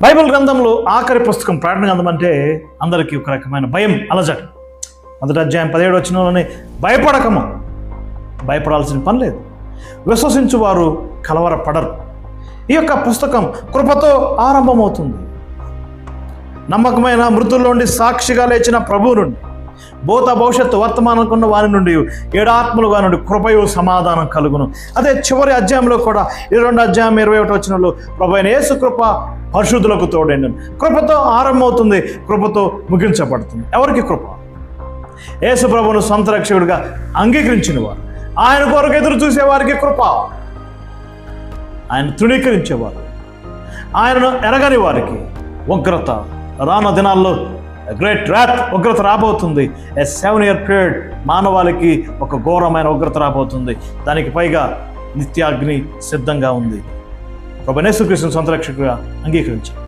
Bible గ్రంథంలో ఆఖరి పుస్తకం ప్రకటన గ్రంథం అంటే అందరికీ ఒక రకమైన భయం, అలజడి. మొదటి అధ్యాయం 17 వచనంలోనే భయపడకము, భయపడాల్సిన పని లేదు, విశ్వసించు వారు కలవరపడరు. ఈ యొక్క పుస్తకం కృపతో ఆరంభమవుతుంది. నమ్మకమైన మృతుల్లో నుండి సాక్షిగా లేచిన ప్రభువు నుండి, భూత భవిష్యత్తు వర్తమానకున్న వారి నుండి, ఏడాత్మలుగా నుండి కృపయు సమాధానం కలుగును. అదే చివరి అధ్యాయంలో కూడా 22 అధ్యాయం 21 వచనంలో ప్రభు అయిన యేసు కృప పరిశుద్ధులకు తోడైండు. కృపతో ఆరంభమవుతుంది, కృపతో ముగించబడుతుంది. ఎవరికి కృప? యేసు ప్రభువును సొంత రక్షకుడిగా అంగీకరించిన వారు, ఆయన కొరకు ఎదురు చూసేవారికి కృప. ఆయన తృణీకరించేవారు, ఆయనను ఎరగని వారికి ఉగ్రత, రానున్న దినాల్లో గ్రేట్ రాత్ ఉగ్రత రాబోతుంది. 7-year పీరియడ్, మానవాళికి ఒక ఘోరమైన ఉగ్రత రాబోతుంది. దానికి పైగా నిత్యాగ్ని సిద్ధంగా ఉంది. ప్రభువైన యేసుక్రీస్తును సొంత రక్షకుడిగా అంగీకరించారు.